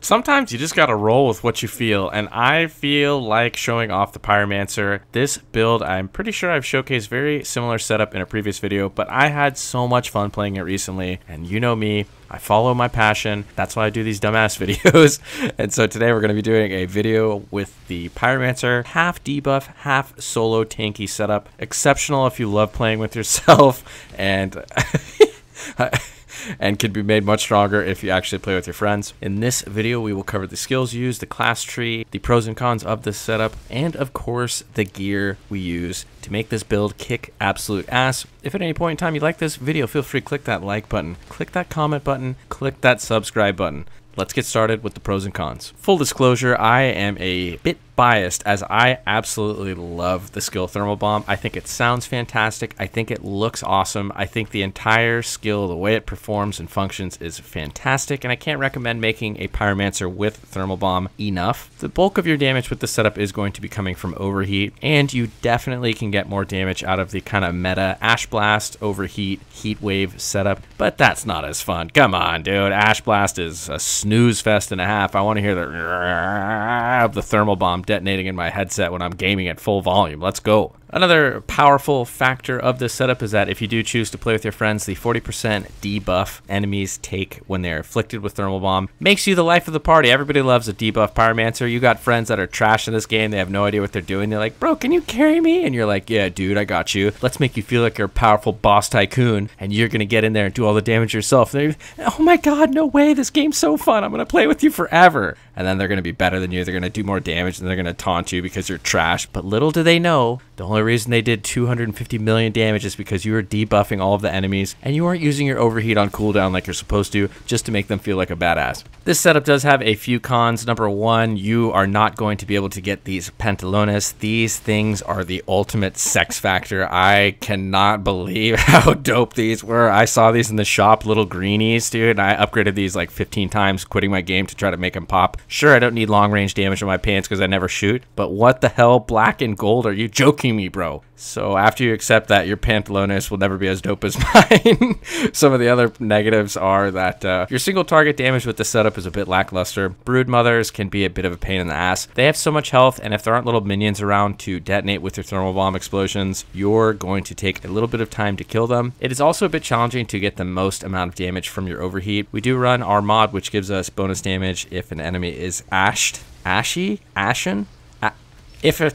Sometimes you just gotta roll with what you feel, and I feel like showing off the Pyromancer. This build, I'm pretty sure I've showcased very similar setup in a previous video, but I had so much fun playing it recently, and you know me, I follow my passion. That's why I do these dumbass videos. And so today we're going to be doing a video with the Pyromancer, half debuff, half solo tanky setup. Exceptional if you love playing with yourself, and and can be made much stronger if you actually play with your friends. In this video, we will cover the skills used, the class tree, the pros and cons of this setup, and of course, the gear we use to make this build kick absolute ass. If at any point in time you like this video, feel free to click that like button, click that comment button, click that subscribe button. Let's get started with the pros and cons. Full disclosure, I am a bit biased as I absolutely love the skill Thermal Bomb. I think it sounds fantastic. I think it looks awesome. I think the entire skill, the way it performs and functions is fantastic, and I can't recommend making a Pyromancer with Thermal Bomb enough. The bulk of your damage with this setup is going to be coming from overheat, and you definitely can get more damage out of the kind of meta Ash Blast, overheat, heatwave setup, but that's not as fun. Come on, dude. Ash Blast is a snooze fest and a half. I want to hear the Thermal Bomb detonating in my headset when I'm gaming at full volume. Let's go. Another powerful factor of this setup is that if you do choose to play with your friends, the 40% debuff enemies take when they're afflicted with Thermal Bomb makes you the life of the party. Everybody loves a debuff Pyromancer. You got friends that are trash in this game. They have no idea what they're doing. They're like, bro, can you carry me? And you're like, yeah, dude, I got you. Let's make you feel like you're a powerful boss tycoon, and you're going to get in there and do all the damage yourself. And oh my god, no way. This game's so fun. I'm going to play with you forever. And then they're going to be better than you. They're going to do more damage, and they're going to taunt you because you're trash. But little do they know, the only reason they did 250 million damage is because you were debuffing all of the enemies and you weren't using your overheat on cooldown like you're supposed to, just to make them feel like a badass. This setup does have a few cons. Number one, you are not going to be able to get these Pantalones. These things are the ultimate sex factor. I cannot believe how dope these were. I saw these in the shop, little greenies, dude. I upgraded these like 15 times, quitting my game to try to make them pop. Sure, I don't need long range damage on my pants because I never shoot, but what the hell, black and gold? Are you joking me, bro? So after you accept that, your Pantalones will never be as dope as mine. Some of the other negatives are that your single target damage with the setup is a bit lackluster. Brood mothers can be a bit of a pain in the ass. They have so much health, and if there aren't little minions around to detonate with your Thermal Bomb explosions, you're going to take a little bit of time to kill them. It is also a bit challenging to get the most amount of damage from your overheat. We do run our mod, which gives us bonus damage if an enemy is ashen? If a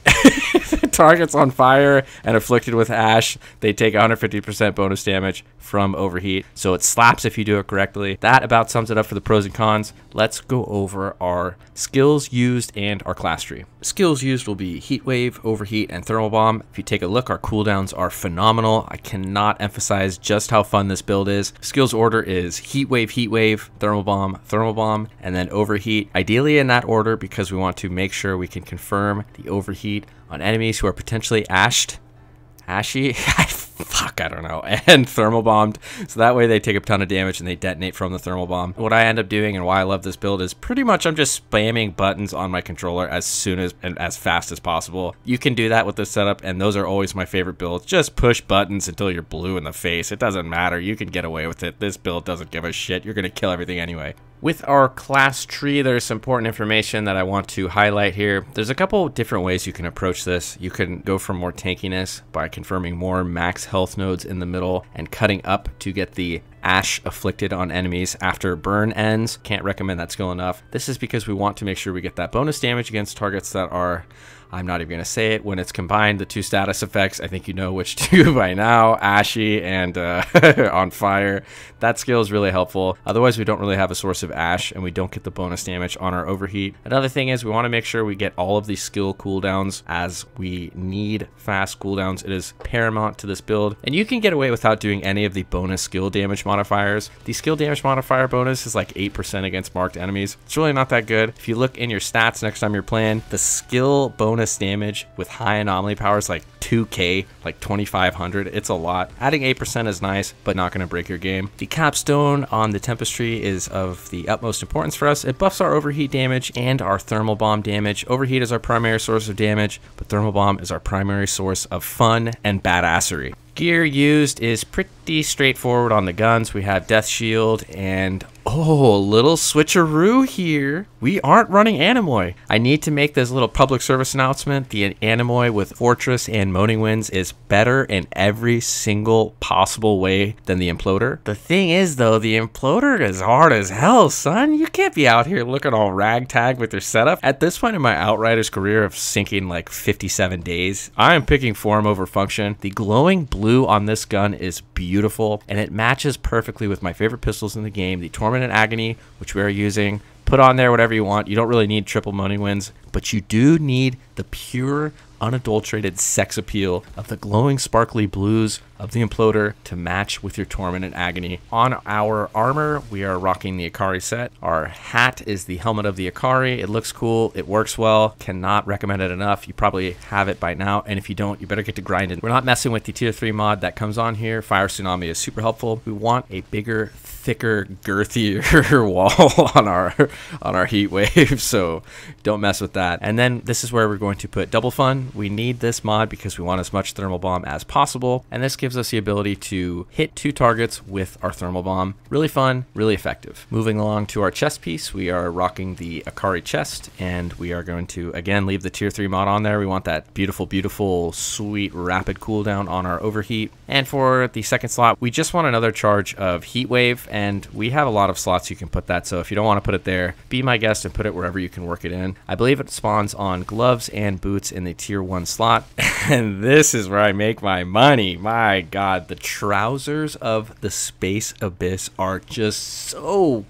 if the target's on fire and afflicted with ash, they take 150% bonus damage from overheat. So it slaps if you do it correctly. That about sums it up for the pros and cons. Let's go over our skills used and our class tree. Skills used will be heatwave, overheat, and thermal bomb. If you take a look, our cooldowns are phenomenal. I cannot emphasize just how fun this build is. Skills order is heatwave, thermal bomb, and then overheat. Ideally in that order because we want to make sure we can confirm the overheat on enemies who are potentially ashy, fuck, I don't know, and thermal bombed, so that way they take a ton of damage and they detonate from the thermal bomb. What I end up doing and why I love this build is pretty much I'm just spamming buttons on my controller as soon as and as fast as possible. You can do that with this setup, and those are always my favorite builds. Just push buttons until you're blue in the face. It doesn't matter. You can get away with it. This build doesn't give a shit. You're gonna kill everything anyway. With our class tree, there's some important information that I want to highlight here. There's a couple different ways you can approach this. You can go for more tankiness by confirming more max health nodes in the middle and cutting up to get the ash afflicted on enemies after burn ends. Can't recommend that skill enough. This is because we want to make sure we get that bonus damage against targets that are, I'm not even going to say it, when it's combined, the two status effects, I think you know which two by now, ashy and on fire. That skill is really helpful. Otherwise, we don't really have a source of ash, and we don't get the bonus damage on our overheat. Another thing is we want to make sure we get all of these skill cooldowns, as we need fast cooldowns. It is paramount to this build, and you can get away without doing any of the bonus skill damage modifiers. The skill damage modifier bonus is like 8% against marked enemies. It's really not that good. If you look in your stats next time you're playing, the skill bonus damage with high anomaly power is like 2k, like 2500. It's a lot. Adding 8% is nice, but not going to break your game. The capstone on the Tempestry is of the utmost importance for us. It buffs our overheat damage and our thermal bomb damage. Overheat is our primary source of damage, but thermal bomb is our primary source of fun and badassery. Gear used is pretty straightforward on the guns. We have Death Shield and Oh, a little switcheroo here. We aren't running Anomoly. I need to make this little public service announcement. The Anomoly with Fortress and Moaning Winds is better in every single possible way than the Imploder. The thing is, though, the Imploder is hard as hell, son. You can't be out here looking all ragtag with your setup. At this point in my Outriders career of sinking like 57 days, I am picking form over function. The glowing blue on this gun is beautiful, and it matches perfectly with my favorite pistols in the game, the Torment and Agony, which we are using. Put on there whatever you want. You don't really need triple Moaning Winds, but you do need the pure, unadulterated sex appeal of the glowing, sparkly blues of the Imploder to match with your Torment and Agony. On our armor, we are rocking the Acari set. Our hat is the helmet of the Acari. It looks cool. It works well. Cannot recommend it enough. You probably have it by now, and if you don't, you better get to grinding. We're not messing with the tier 3 mod that comes on here. Fire Tsunami is super helpful. We want a bigger, thicker, girthier wall on our heat wave, so don't mess with that. And then this is where we're going to put Double Fun. We need this mod because we want as much Thermal Bomb as possible, and this gives us the ability to hit 2 targets with our Thermal Bomb. Really fun, really effective. Moving along to our chest piece, we are rocking the Acari chest, and we are going to again leave the tier 3 mod on there. We want that beautiful, beautiful, sweet, rapid cooldown on our overheat. And for the second slot, we just want another charge of heatwave, and we have a lot of slots you can put that, so if you don't want to put it there, be my guest and put it wherever you can work it in. I believe it spawns on gloves and boots in the tier 1 slot, and this is where I make my money. My god, the trousers of the Space Abyss are just so,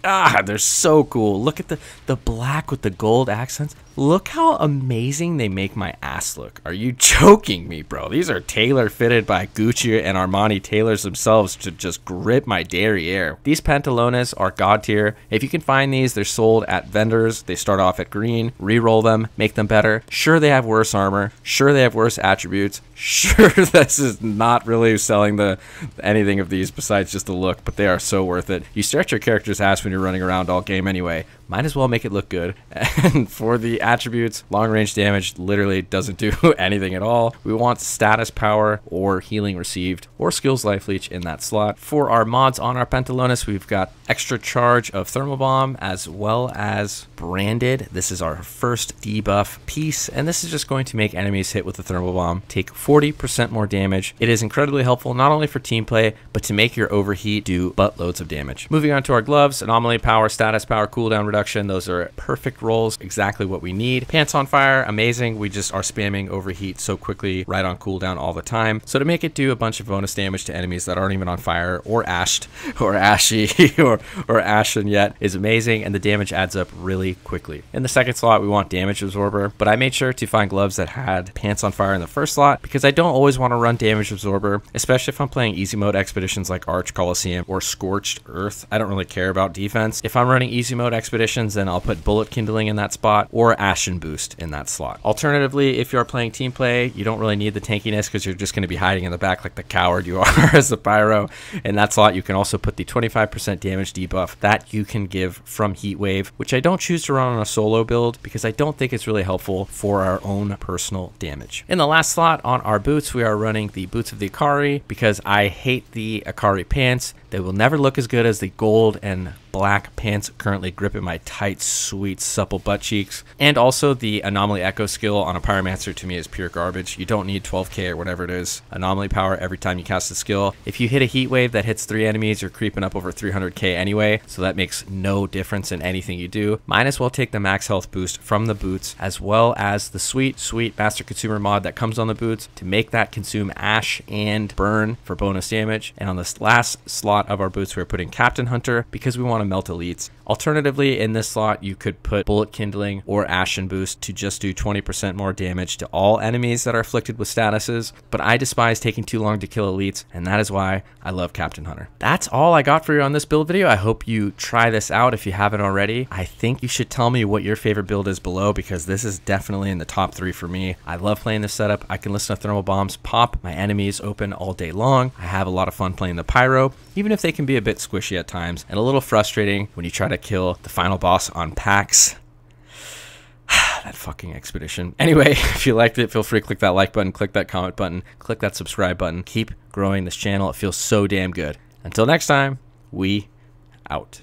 they're so cool. Look at the black with the gold accents. Look how amazing they make my ass look. Are you joking me, bro? These are tailor fitted by Gucci and Armani tailors themselves to just grip my derriere. These Pantalones are god tier. If you can find these, they're sold at vendors. They start off at green. Re-roll them, make them better. Sure, they have worse armor. Sure, they have worse attributes. Sure, this is not really selling anything of these besides just the look, but they are so worth it. You stretch your character's ass when you're running around all game anyway. Might as well make it look good. And for the attributes, long range damage literally doesn't do anything at all. We want status power or healing received or skills life leech in that slot. For our mods on our Pantalones, we've got extra charge of Thermal Bomb as well as branded. This is our first debuff piece, and this is just going to make enemies hit with the Thermal Bomb take 40% more damage. It is incredibly helpful not only for team play, but to make your overheat do buttloads of damage. Moving on to our gloves, anomaly power, status power, cooldown reduction. Those are perfect rolls, exactly what we need. Pants on fire, amazing. We just are spamming overheat so quickly, right on cooldown all the time. So to make it do a bunch of bonus damage to enemies that aren't even on fire or ashed or ashy or ashen yet is amazing, and the damage adds up really quickly. In the second slot, we want damage absorber, but I made sure to find gloves that had pants on fire in the first slot because I don't always want to run damage absorber, especially if I'm playing easy mode expeditions like Arch Coliseum or Scorched Earth. I don't really care about defense. If I'm running easy mode expeditions, then I'll put bullet kindling in that spot or ashen boost in that slot. Alternatively, if you're playing team play, you don't really need the tankiness because you're just going to be hiding in the back like the coward you are as a pyro. In that slot, you can also put the 25% damage debuff that you can give from heatwave, which I don't choose to run on a solo build because I don't think it's really helpful for our own personal damage. In the last slot on our boots, we are running the boots of the Acari because I hate the Acari pants. They will never look as good as the gold and black pants currently gripping my tight, sweet, supple butt cheeks. And also the anomaly echo skill on a Pyromancer to me is pure garbage. You don't need 12k or whatever it is. Anomaly power every time you cast a skill. If you hit a heat wave that hits 3 enemies, you're creeping up over 300k anyway, so that makes no difference in anything you do. Might as well take the max health boost from the boots as well as the sweet, sweet Master Consumer mod that comes on the boots to make that consume ash and burn for bonus damage. And on this last slot of our boots, we're putting Captain Hunter because we want to melt elites. Alternatively, in this slot, you could put bullet kindling or ashen boost to just do 20% more damage to all enemies that are afflicted with statuses, but I despise taking too long to kill elites, and that is why I love Captain Hunter. That's all I got for you on this build video. I hope you try this out if you haven't already. I think you should tell me what your favorite build is below because this is definitely in the top 3 for me. I love playing this setup. I can listen to thermal bombs pop, my enemies open all day long. I have a lot of fun playing the pyro, even if they can be a bit squishy at times and a little frustrating when you try to kill the final boss on Pax. That fucking expedition. Anyway, if you liked it, feel free to click that like button, click that comment button, click that subscribe button. Keep growing this channel. It feels so damn good. Until next time, we out.